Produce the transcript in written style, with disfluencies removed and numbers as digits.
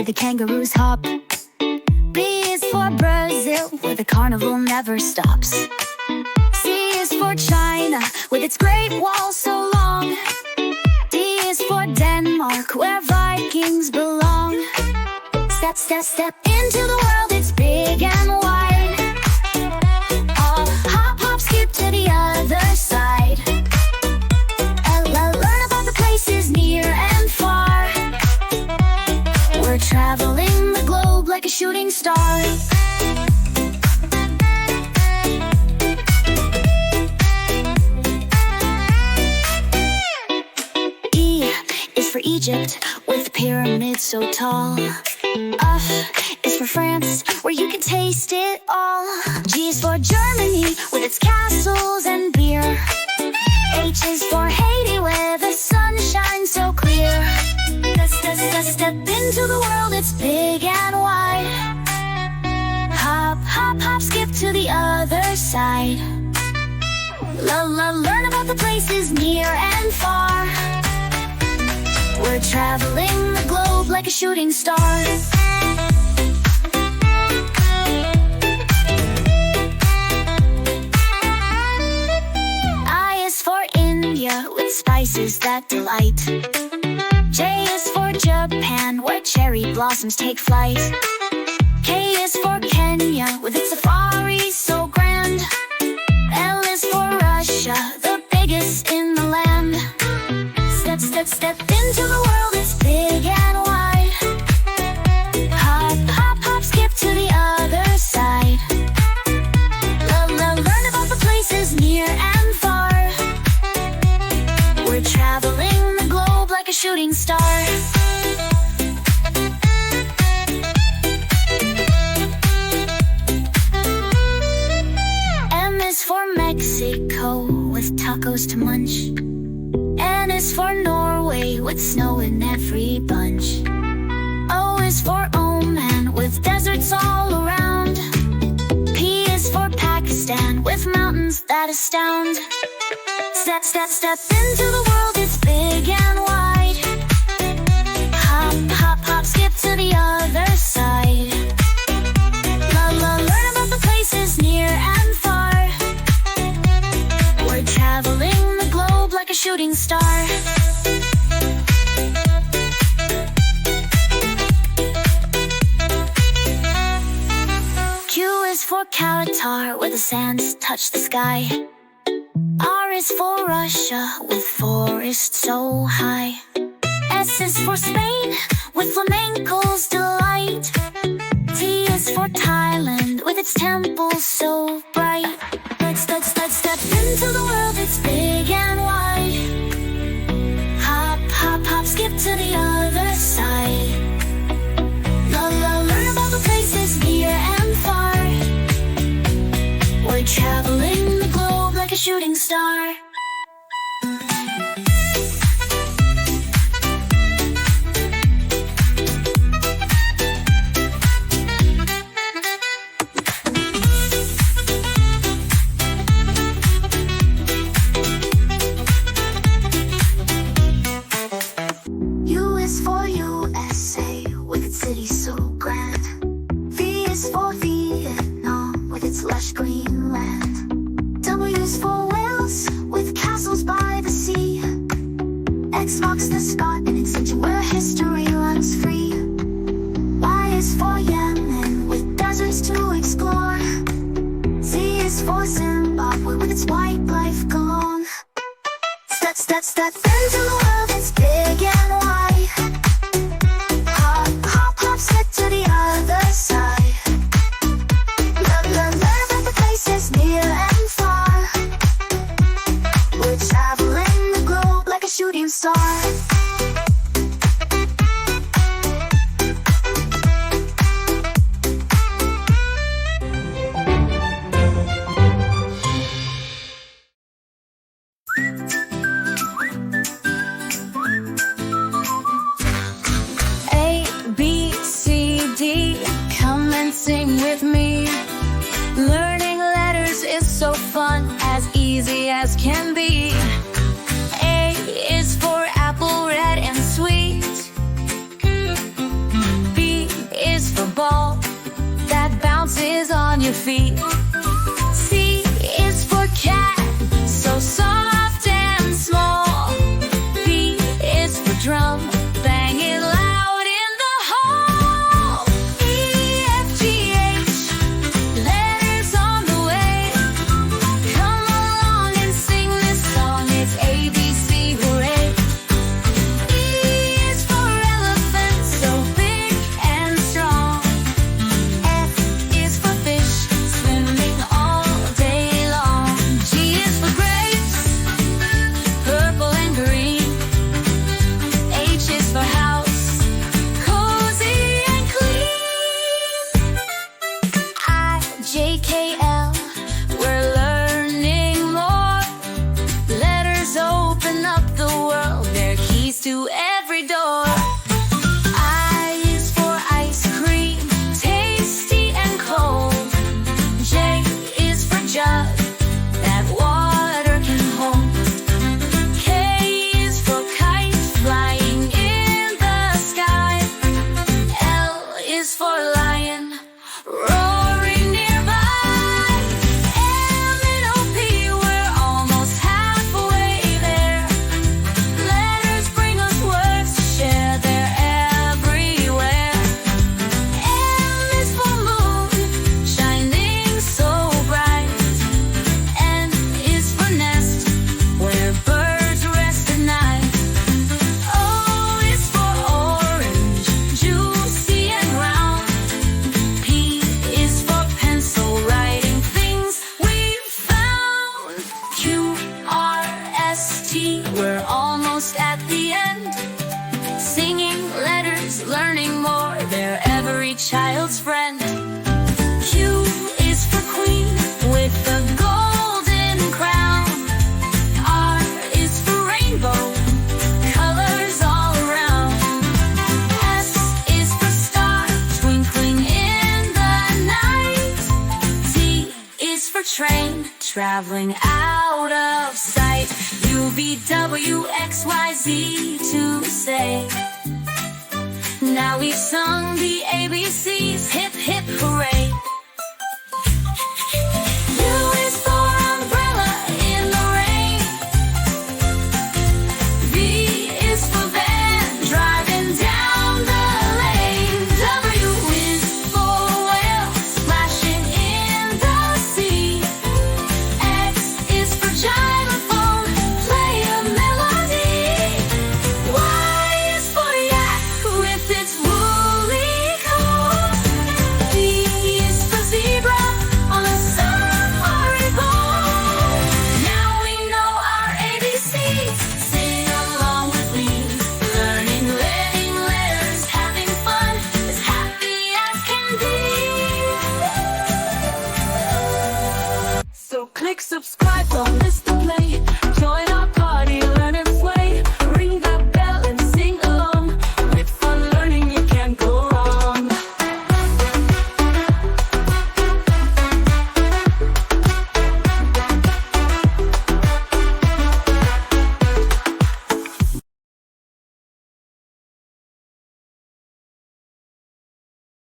the kangaroos hop. B is for Brazil, where the carnival never stops. C is for China, with its great wall so long. D is for Denmark, where Vikings belong. Step, step, step into the world, it's big and wide. Hop, hop, skip to the other side. Learn about the places near and far. We're traveling the globe like a shooting star. E is for Egypt, with pyramids so tall. F is for France, where you can taste it all. G is for Germany, with its castles and beer. H is for Haiti, where the sun shines so clear. Step into the world, it's big and wide. Hop, hop, hop, skip to the other side. Learn about the places near and far. We're traveling the globe like a shooting star. I is for India, with spices that delight. J is for Japan, where cherry blossoms take flight. K is for Kenya, with its safari so grand. L is for Russia, the biggest in the land. Step, step, step into the world, it's big and wide. Hop, hop, hop, skip to the other side. Learn about the places near and far. We're traveling the globe like a shooting star. M is for Mexico, with tacos to munch. N is for Norway, with snow in every bunch. O is for Oman, with deserts all around. P is for Pakistan, with mountains that astound. Step, step, step into the world, it's big and wide. Hop, hop, hop, skip to the other side. Learn about the places near and far. We're traveling the globe like a shooting star. Q is for Qatar, where the sands touch the sky. R is for Russia, with forests so high. S is for Spain, with flamenco's delight. T is for Thailand, with its temples so bright. Step into the world, it's big and wide. Hop, hop, hop, skip to the other side. Learn about the places near and far. We're traveling the globe like a shooting star. U is for USA, with its city so grand. V is for Vietnam, with its lush green land. W is for Wales, with castles by the sea. X marks the spot in its region where history runs free. Y is for Yemen, with deserts to explore. Z is for Zimbabwe, with its wildlife galore. Step into the world, it's big and wide. Hop, hop, hop, skip to the other side. Learn about the places near and far. We're traveling the globe like a shooting star. Sing with me. Learning letters is so fun, as easy as can be. A is for apple. train, traveling out of sight. U, V, W, X, Y, Z to say. Now we've sung the ABCs, hip, hip, hooray. U is for umbrella in the rain. V is for van, driving down the lane. W is for whale, splashing in the sea. X is for xylophone, play a melody. Y is for yak with its woolly coat. Z is for zebra on a safari boat. Now we know our ABCs, sing along with me. Learning, letting letters, having fun, as happy as can be. So click subscribe, don't miss the play.